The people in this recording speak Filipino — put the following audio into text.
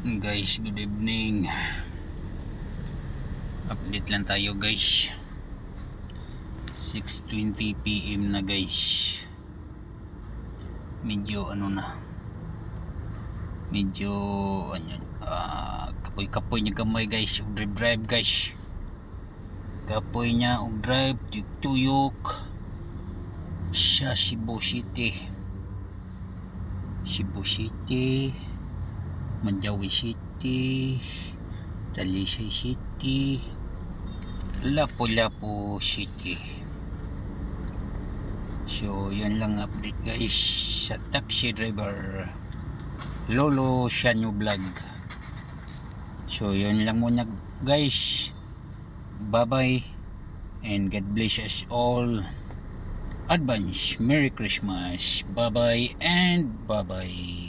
Guys, good evening. Update lang tayo guys. 6:20 PM na guys. Medyo medyo kapoy-kapoy niya gamay guys. Og drive guys. Kapoy niya og drive tuyok sa Cebu City, Manjawi City, Talisay City, Lapu-Lapu City. So yun lang update guys sa taxi driver Lolo Shanyo Vlog. So yun lang muna guys. Bye bye and God bless us all. Advance Merry Christmas. Bye bye and bye bye.